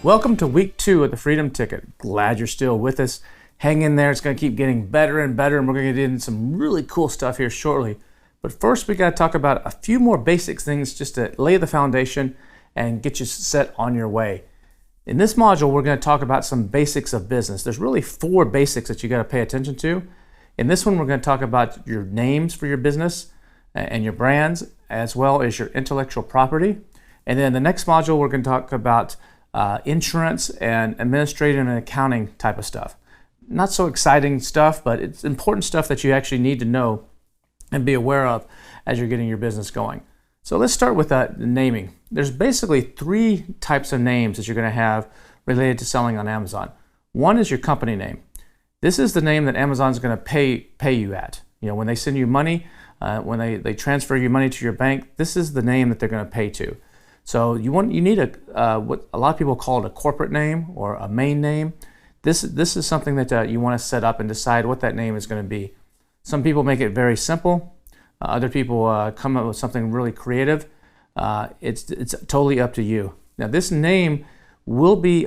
Welcome to week 2 of the Freedom Ticket. Glad you're still with us. Hang in there. It's going to keep getting better and better, and we're going to get into some really cool stuff here shortly. But first, we got to talk about a few more basic things just to lay the foundation and get you set on your way. In this module, we're going to talk about some basics of business. There's really 4 basics that you got to pay attention to. In this one, we're going to talk about your names for your business and your brands, as well as your intellectual property. And then the next module, we're going to talk about insurance and administrative and accounting type of stuff. Not so exciting stuff, but it's important stuff that you actually need to know and be aware of as you're getting your business going. So let's start with naming. There's basically 3 types of names that you're going to have related to selling on Amazon. One is your company name. This is the name that Amazon's going to pay you at. You know, when they send you money, when they transfer your money to your bank, this is the name that they're going to pay to. So you need what a lot of people call it a corporate name or a main name. This is something that you want to set up and decide what that name is going to be. Some people make it very simple. Other people come up with something really creative. It's totally up to you. Now this name will be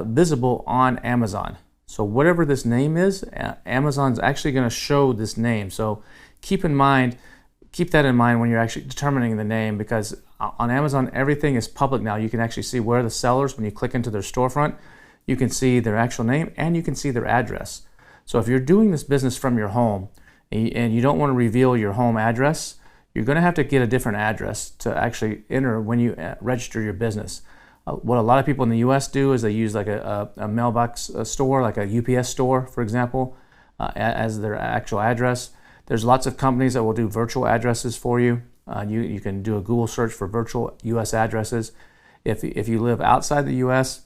visible on Amazon. So whatever this name is, Amazon's actually going to show this name. So keep that in mind when you're actually determining the name, because on Amazon, everything is public now. You can actually see where the sellers, when you click into their storefront, you can see their actual name and you can see their address. So if you're doing this business from your home and you don't want to reveal your home address, you're going to have to get a different address to actually enter when you register your business. What a lot of people in the US do is they use like a mailbox store, like a UPS store, for example, as their actual address. There's lots of companies that will do virtual addresses for you. You can do a Google search for virtual US addresses. If you live outside the US,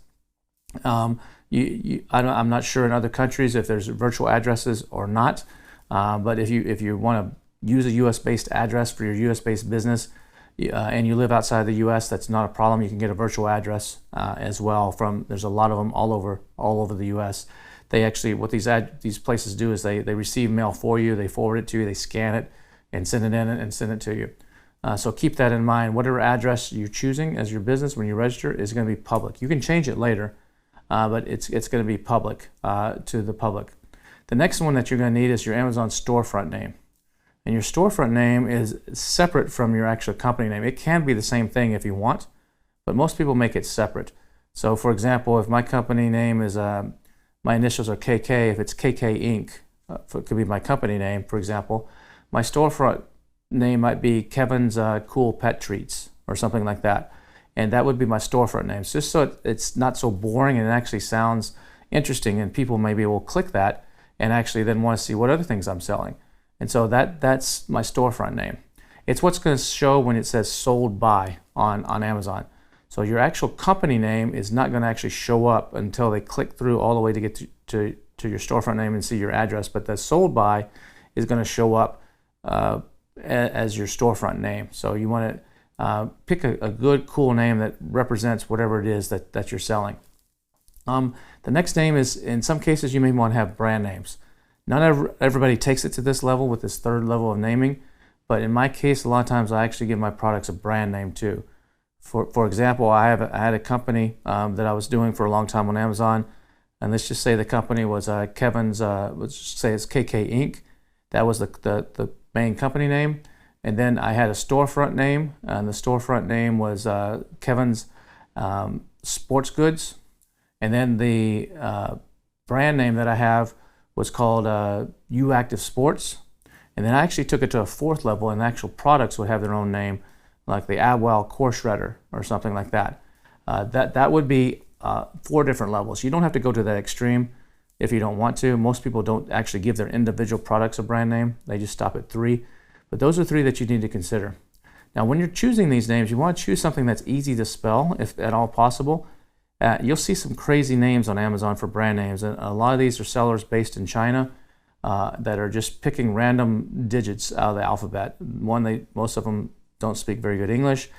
I'm not sure in other countries if there's virtual addresses or not. But if you want to use a US-based address for your US-based business, and you live outside the US, that's not a problem. You can get a virtual address as well. There's a lot of them all over the US. They actually, what these places do is they receive mail for you, they forward it to you, they scan it and send it in and send it to you. So keep that in mind. Whatever address you're choosing as your business when you register is going to be public. You can change it later, but it's going to be public to the public. The next one that you're going to need is your Amazon storefront name. And your storefront name is separate from your actual company name. It can be the same thing if you want, but most people make it separate. So for example, if my company name is, my initials are KK, if it's KK Inc., it could be my company name, for example, my storefront name might be Kevin's Cool Pet Treats or something like that. And that would be my storefront name. Just so it's not so boring and it actually sounds interesting, and people maybe will click that and actually then want to see what other things I'm selling. And so that's my storefront name. It's what's going to show when it says sold by on Amazon. So your actual company name is not going to actually show up until they click through all the way to get to your storefront name and see your address. But the sold by is going to show up as your storefront name. So you want to pick a good, cool name that represents whatever it is that you're selling. The next name is, in some cases, you may want to have brand names. Not everybody takes it to this level with this 3rd level of naming, but in my case, a lot of times I actually give my products a brand name too. For example, I had a company that I was doing for a long time on Amazon, and let's just say the company was Kevin's, let's just say it's KK Inc. That was the main company name. And then I had a storefront name, and the storefront name was Kevin's Sports Goods. And then the brand name that I have was called Active Sports. And then I actually took it to a 4th level, and the actual products would have their own name, like the Adwell Core Shredder or something like that. That would be 4 different levels. You don't have to go to that extreme if you don't want to. Most people don't actually give their individual products a brand name. They just stop at 3. But those are 3 that you need to consider. Now, when you're choosing these names, you want to choose something that's easy to spell, if at all possible. You'll see some crazy names on Amazon for brand names, and a lot of these are sellers based in China that are just picking random digits out of the alphabet. Most of them don't speak very good English,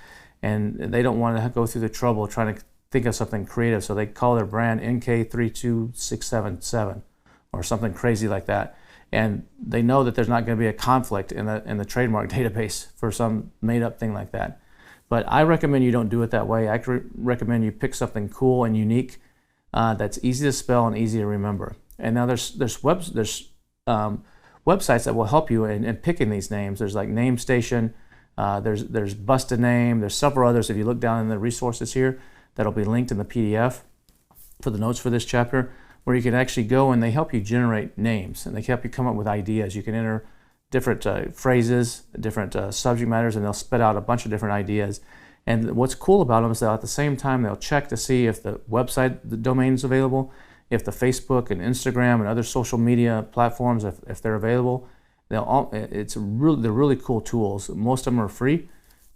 and they don't want to go through the trouble trying to think of something creative, so they call their brand NK32677 or something crazy like that. And they know that there's not going to be a conflict in the trademark database for some made-up thing like that. But I recommend you don't do it that way. I recommend you pick something cool and unique that's easy to spell and easy to remember. And now there's websites that will help you in picking these names. There's like NameStation, there's Busted Name, there's several others. If you look down in the resources here, that'll be linked in the PDF for the notes for this chapter, where you can actually go and they help you generate names and they help you come up with ideas. You can enter different phrases, different subject matters, and they'll spit out a bunch of different ideas. And what's cool about them is that at the same time they'll check to see if the website, the domain is available, if the Facebook and Instagram and other social media platforms, if they're available. They're really cool tools. Most of them are free,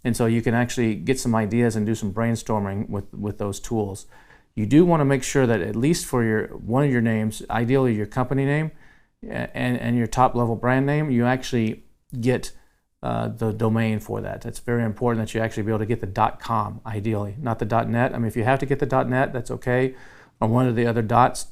and so you can actually get some ideas and do some brainstorming with those tools. You do want to make sure that at least for one of your names, ideally your company name and your top level brand name, you actually get the domain for that. It's very important that you actually be able to get the .com ideally, not the .net. I mean, if you have to get the .net, that's okay, or one of the other dots.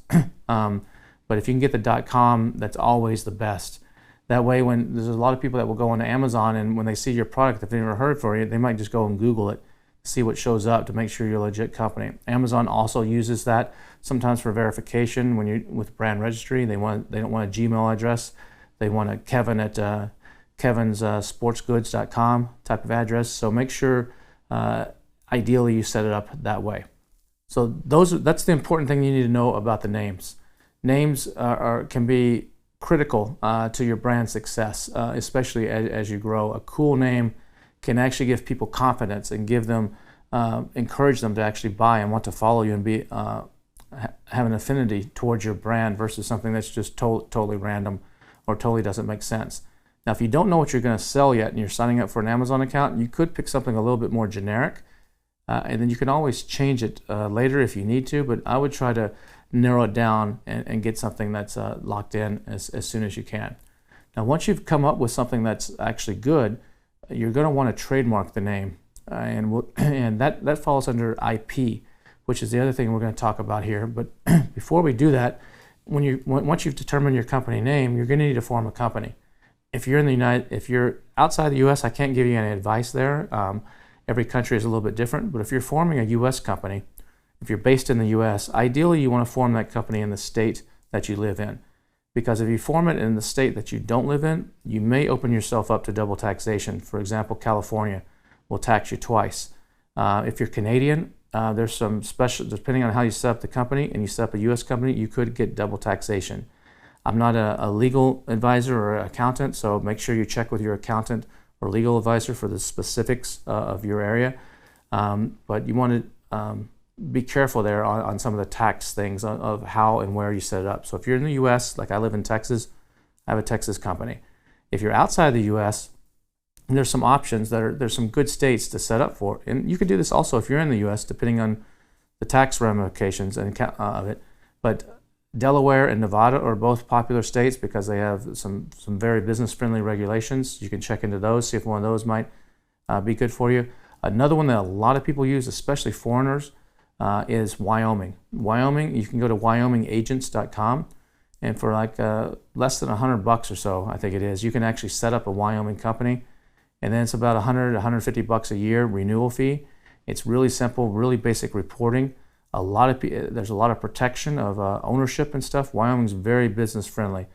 But if you can get the .com, that's always the best. That way, when there's a lot of people that will go onto Amazon, and when they see your product, if they've never heard for you, they might just go and Google it, see what shows up to make sure you're a legit company. Amazon also uses that sometimes for verification. When you're with brand registry, they don't want a Gmail address. They want a Kevin at kevinssportsgoods.com type of address. So make sure, ideally, you set it up that way. So that's the important thing you need to know about the names. Names can be critical to your brand success, especially as you grow. A cool name can actually give people confidence and give them, encourage them to actually buy and want to follow you and have an affinity towards your brand versus something that's just totally random or totally doesn't make sense. Now, if you don't know what you're going to sell yet and you're signing up for an Amazon account, you could pick something a little bit more generic, and then you can always change it later if you need to, but I would try to narrow it down and get something that's locked in as soon as you can. Now, once you've come up with something that's actually good, you're going to want to trademark the name, and that falls under IP, which is the other thing we're going to talk about here. But before we do that, once you've determined your company name, you're going to need to form a company. If you're outside the U.S., I can't give you any advice there. Every country is a little bit different, but if you're forming a U.S. company, if you're based in the U.S., ideally you want to form that company in the state that you live in. Because if you form it in the state that you don't live in, you may open yourself up to double taxation. For example, California will tax you twice. If you're Canadian, there's some special, depending on how you set up the company and you set up a U.S. company, you could get double taxation. I'm not a legal advisor or accountant, so make sure you check with your accountant or legal advisor for the specifics of your area. But you want to be careful there on some of the tax things of how and where you set it up. So if you're in the U.S., like I live in Texas, I have a Texas company. If you're outside the U.S., there's some options there's some good states to set up for. And you can do this also if you're in the U.S., depending on the tax ramifications of it. But Delaware and Nevada are both popular states because they have some very business-friendly regulations. You can check into those, see if one of those might be good for you. Another one that a lot of people use, especially foreigners, is Wyoming. Wyoming, you can go to wyomingagents.com, and for like less than $100 or so, I think it is, you can actually set up a Wyoming company, and then it's about $100 to $150 a year renewal fee. It's really simple, really basic reporting. There's a lot of protection of ownership and stuff. Wyoming's very business friendly.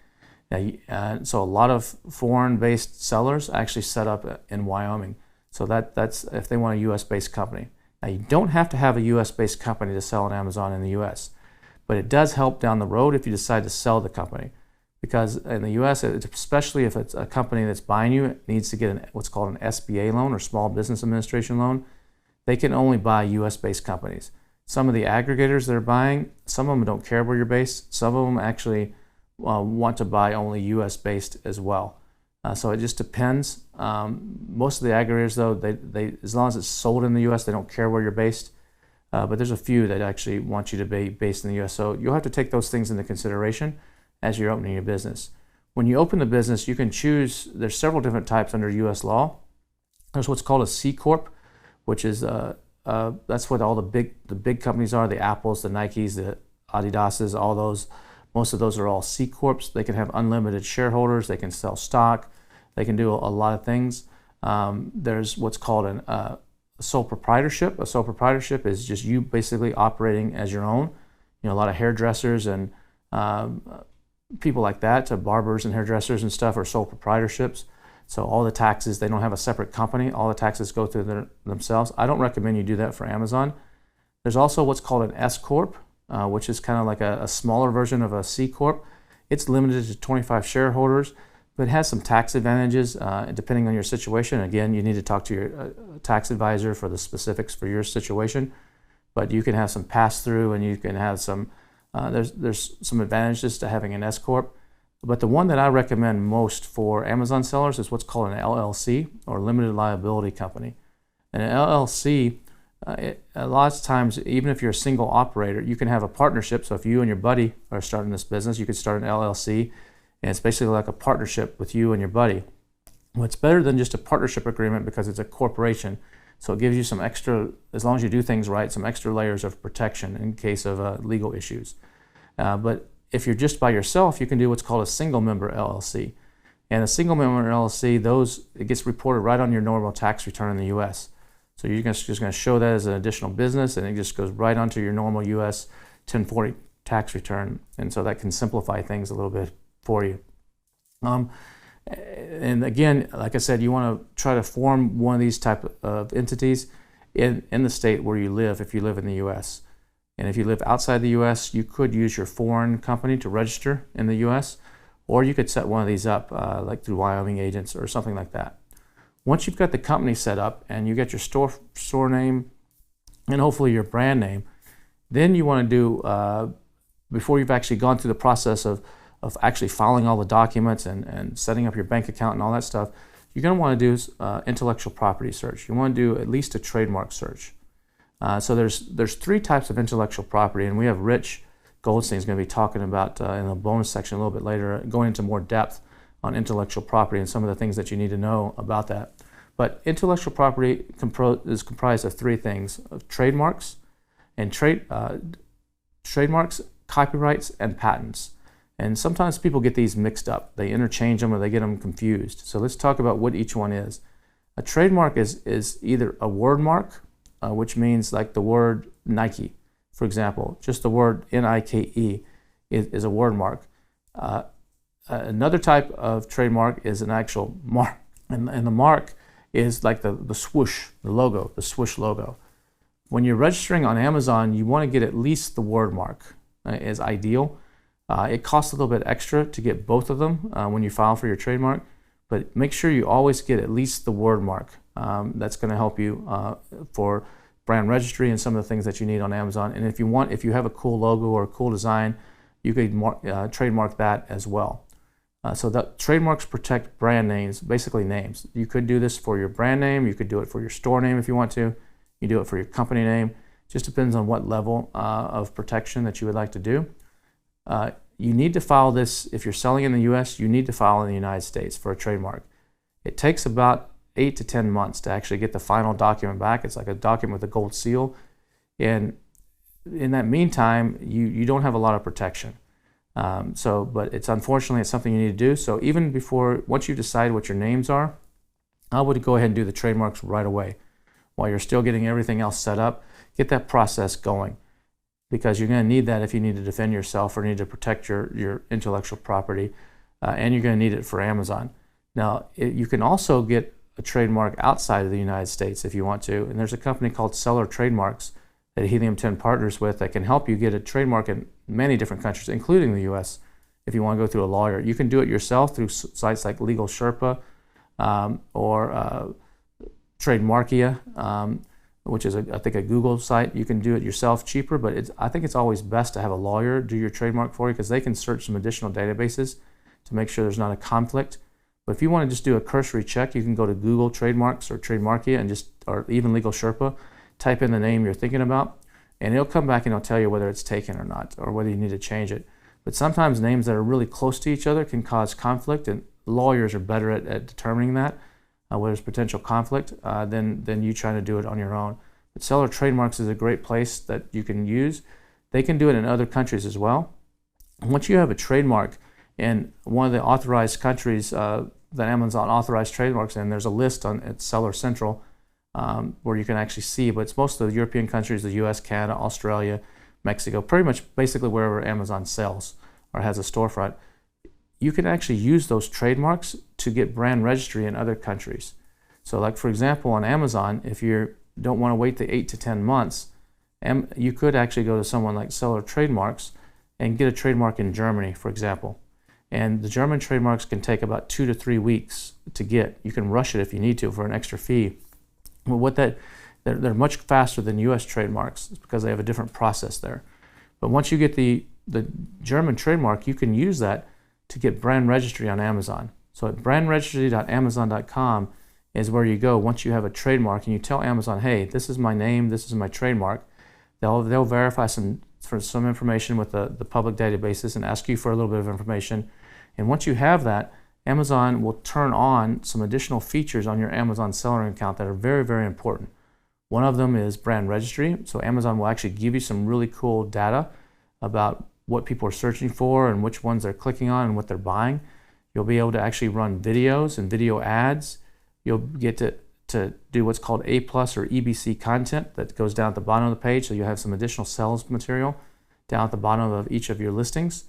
So a lot of foreign-based sellers actually set up in Wyoming. So that's if they want a U.S.-based company. Now, you don't have to have a U.S.-based company to sell on Amazon in the U.S., but it does help down the road if you decide to sell the company. Because in the U.S., especially if it's a company that's buying you, it needs to get what's called an SBA loan or Small Business Administration loan. They can only buy U.S.-based companies. Some of the aggregators that are buying, some of them don't care where you're based. Some of them actually want to buy only U.S.-based as well. So it just depends. Most of the aggregators, though, they as long as it's sold in the U.S., they don't care where you're based. But there's a few that actually want you to be based in the U.S. So you'll have to take those things into consideration as you're opening your business. When you open the business, you can choose. There's several different types under U.S. law. There's what's called a C corp, which is that's what all the big companies are. The Apples, the Nikes, the Adidases, all those. Most of those are all C corps. They can have unlimited shareholders. They can sell stock. They can do a lot of things. There's what's called sole proprietorship. A sole proprietorship is just you basically operating as your own. A lot of hairdressers and people like that, barbers and hairdressers and stuff, are sole proprietorships. So all the taxes, they don't have a separate company. All the taxes go through themselves. I don't recommend you do that for Amazon. There's also what's called an S Corp, which is kind of like a smaller version of a C Corp. It's limited to 25 shareholders, but it has some tax advantages depending on your situation. Again, you need to talk to your tax advisor for the specifics for your situation, but you can have some pass-through, and you can have some, there's some advantages to having an S Corp. But the one that I recommend most for Amazon sellers is what's called an LLC, or limited liability company. And an LLC, a lot of times, even if you're a single operator, you can have a partnership. So if you and your buddy are starting this business, you could start an LLC, and it's basically like a partnership with you and your buddy. Well, it's better than just a partnership agreement because it's a corporation. So it gives you some extra, as long as you do things right, some extra layers of protection in case of legal issues. But if you're just by yourself, you can do what's called a single member LLC. And a single member LLC, it gets reported right on your normal tax return in the U.S. So you're just going to show that as an additional business, and it just goes right onto your normal U.S. 1040 tax return. And so that can simplify things a little bit for you. And again, like I said, you want to try to form one of these type of entities in the state where you live, if you live in the U.S. And if you live outside the U.S., you could use your foreign company to register in the U.S., or you could set one of these up like through Wyoming agents or something like that. Once you've got the company set up and you get your store name and hopefully your brand name, then you want to do, before you've actually gone through the process of actually filing all the documents and setting up your bank account and all that stuff, you're going to want to do intellectual property search. You want to do at least a trademark search. So there's three types of intellectual property, and we have Rich Goldstein is going to be talking about in the bonus section a little bit later, going into more depth on intellectual property and some of the things that you need to know about that. But intellectual property is comprised of three things: of trademarks, and trademarks, copyrights, and patents. And sometimes people get these mixed up. They interchange them or they get them confused. So let's talk about what each one is. A trademark is either a word mark, which means like the word Nike, for example. Just the word Nike is a word mark. Another type of trademark is an actual mark. And the mark is like the swoosh, the logo, the swoosh logo. When you're registering on Amazon, you want to get at least the word mark is ideal. It costs a little bit extra to get both of them when you file for your trademark, but make sure you always get at least the word mark. That's going to help you for brand registry and some of the things that you need on Amazon. And if you have a cool logo or a cool design, you could trademark that as well. So that trademarks protect brand names, basically names. You could do this for your brand name. You could do it for your store name if you want to. You do it for your company name. Just depends on what level of protection that you would like to do. You need to file this, if you're selling in the U.S., you need to file in the United States for a trademark. It takes about 8 to 10 months to actually get the final document back. It's like a document with a gold seal. And in that meantime, you don't have a lot of protection. But it's something you need to do. So even once you decide what your names are, I would go ahead and do the trademarks right away. While you're still getting everything else set up, get that process going, because you're going to need that if you need to defend yourself or need to protect your intellectual property, and you're going to need it for Amazon. Now, you can also get a trademark outside of the United States if you want to, and there's a company called Seller Trademarks that Helium 10 partners with that can help you get a trademark in many different countries, including the U.S. if you want to go through a lawyer. You can do it yourself through sites like Legal Sherpa or Trademarkia, which is, I think, a Google site. You can do it yourself cheaper, but I think it's always best to have a lawyer do your trademark for you, because they can search some additional databases to make sure there's not a conflict. But if you want to just do a cursory check, you can go to Google Trademarks or Trademarkia or even Legal Sherpa, type in the name you're thinking about, and it'll come back and it'll tell you whether it's taken or not, or whether you need to change it. But sometimes names that are really close to each other can cause conflict, and lawyers are better at determining that, where there's potential conflict, than you trying to do it on your own. But Seller Trademarks is a great place that you can use. They can do it in other countries as well. And once you have a trademark in one of the authorized countries that Amazon authorized trademarks in, there's a list at Seller Central where you can actually see, but it's most of the European countries, the US, Canada, Australia, Mexico, pretty much basically wherever Amazon sells or has a storefront. You can actually use those trademarks to get brand registry in other countries. So like for example, on Amazon, if you don't want to wait the 8 to 10 months, you could actually go to someone like Seller Trademarks and get a trademark in Germany, for example. And the German trademarks can take about 2 to 3 weeks to get. You can rush it if you need to for an extra fee. But they're much faster than US trademarks because they have a different process there. But once you get the German trademark, you can use that to get brand registry on Amazon. So at brandregistry.amazon.com is where you go once you have a trademark and you tell Amazon, hey, this is my name, this is my trademark. They'll verify some information with the public databases and ask you for a little bit of information. And once you have that, Amazon will turn on some additional features on your Amazon seller account that are very, very important. One of them is brand registry. So Amazon will actually give you some really cool data about what people are searching for and which ones they're clicking on and what they're buying. You'll be able to actually run videos and video ads. You'll get to do what's called A+ or EBC content that goes down at the bottom of the page. So you'll have some additional sales material down at the bottom of each of your listings.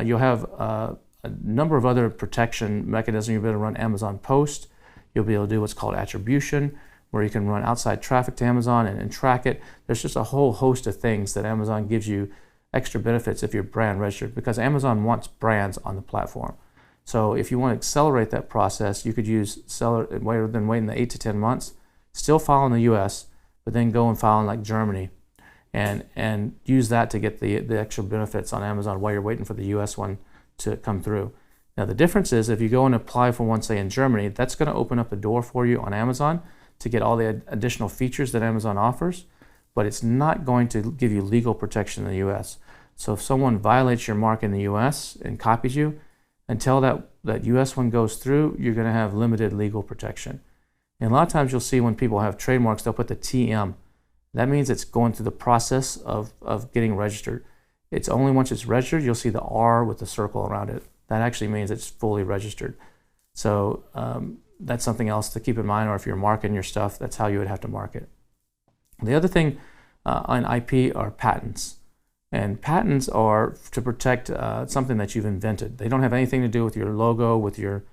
You'll have a number of other protection mechanisms. You'll be able to run Amazon Post. You'll be able to do what's called attribution, where you can run outside traffic to Amazon and track it. There's just a whole host of things that Amazon gives you extra benefits if you're brand registered, because Amazon wants brands on the platform. So if you want to accelerate that process, you could use seller rather than waiting the 8 to 10 months, still file in the US, but then go and file in like Germany and use that to get the extra benefits on Amazon while you're waiting for the US one to come through. Now the difference is if you go and apply for one, say in Germany, that's going to open up the door for you on Amazon to get all the additional features that Amazon offers, but it's not going to give you legal protection in the US. So if someone violates your mark in the US and copies you, until that US one goes through, you're going to have limited legal protection. And a lot of times you'll see when people have trademarks, they'll put the TM. That means it's going through the process of getting registered. It's only once it's registered, you'll see the R with the circle around it. That actually means it's fully registered. So that's something else to keep in mind, or if you're marketing your stuff, that's how you would have to mark it. The other thing on IP are patents. And patents are to protect something that you've invented. They don't have anything to do with your logo, with your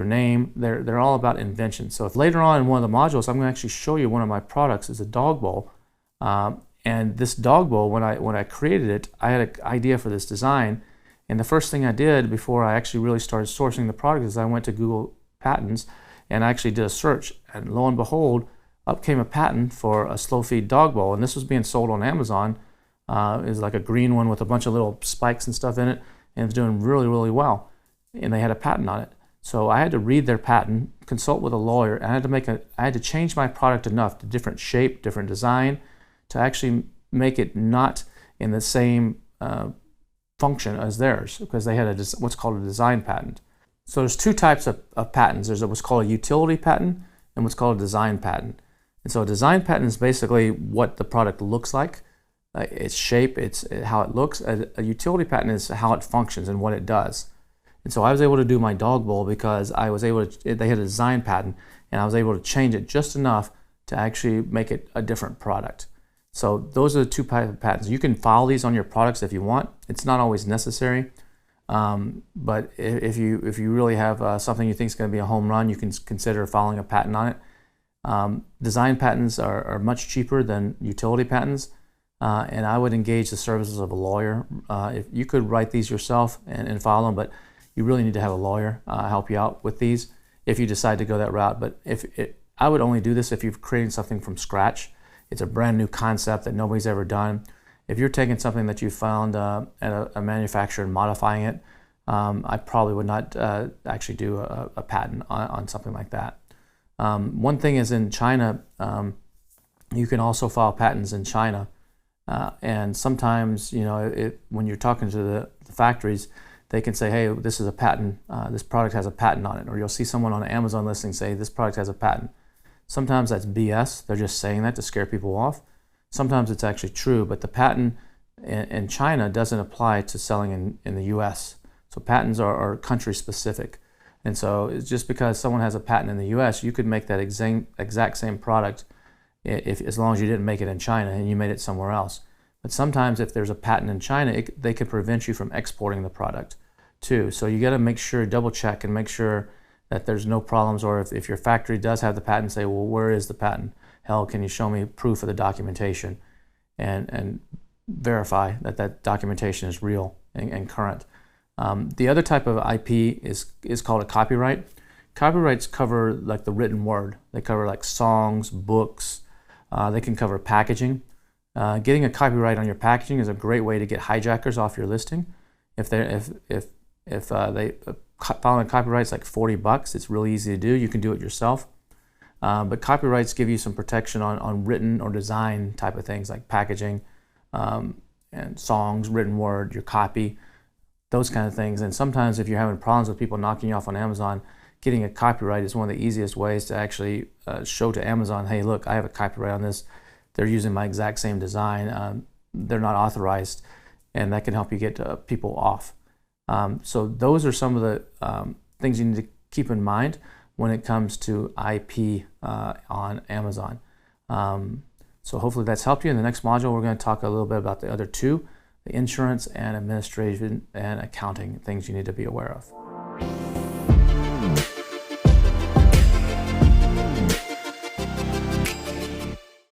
name. They're all about invention. So if later on in one of the modules, I'm going to actually show you one of my products is a dog bowl. And this dog bowl, when I created it, I had an idea for this design. And the first thing I did before I actually really started sourcing the product is I went to Google Patents and I actually did a search. And lo and behold, up came a patent for a slow feed dog bowl. And this was being sold on Amazon. It was like a green one with a bunch of little spikes and stuff in it, and it was doing really, really well. And they had a patent on it. So I had to read their patent, consult with a lawyer, and I had to change my product enough to different shape, different design, to actually make it not in the same function as theirs, because they had what's called a design patent. So there's two types of patents. There's what's called a utility patent and what's called a design patent. And so a design patent is basically what the product looks like. Its shape, it's how it looks. A utility patent is how it functions and what it does. And so I was able to do my dog bowl because I was able to, they had a design patent, and I was able to change it just enough to actually make it a different product. So those are the two types of patents. You can file these on your products if you want. It's not always necessary. But if you really have something you think is going to be a home run, you can consider filing a patent on it. Design patents are much cheaper than utility patents. And I would engage the services of a lawyer. If you could write these yourself and file them, but you really need to have a lawyer help you out with these if you decide to go that route. But I would only do this if you're creating something from scratch. It's a brand new concept that nobody's ever done. If you're taking something that you found at a manufacturer and modifying it, I probably would not actually do a patent on something like that. One thing is in China, you can also file patents in China. And sometimes, when you're talking to the factories, they can say, hey, this is a patent, this product has a patent on it. Or you'll see someone on an Amazon listing say, this product has a patent. Sometimes that's BS. They're just saying that to scare people off. Sometimes it's actually true, but the patent in China doesn't apply to selling in the US. So patents are country specific. And so it's just because someone has a patent in the US, you could make that exact same product as long as you didn't make it in China and you made it somewhere else. But sometimes if there's a patent in China, they could prevent you from exporting the product too. So you got to make sure, double check and make sure that there's no problems, or if your factory does have the patent, say, well, where is the patent? Hell, can you show me proof of the documentation, and verify that that documentation is real and current. The other type of IP is called a copyright. Copyrights cover like the written word. They cover like songs, books. They can cover packaging. Getting a copyright on your packaging is a great way to get hijackers off your listing. If filing a copyright's like $40, it's really easy to do. You can do it yourself. But copyrights give you some protection on written or design type of things like packaging, and songs, written word, your copy, those kind of things. And sometimes if you're having problems with people knocking you off on Amazon, getting a copyright is one of the easiest ways to actually show to Amazon, hey, look, I have a copyright on this. They're using my exact same design. They're not authorized, and that can help you get people off. So those are some of the things you need to keep in mind when it comes to IP on Amazon. So hopefully that's helped you. In the next module, we're going to talk a little bit about the other two, the insurance and administration and accounting things you need to be aware of.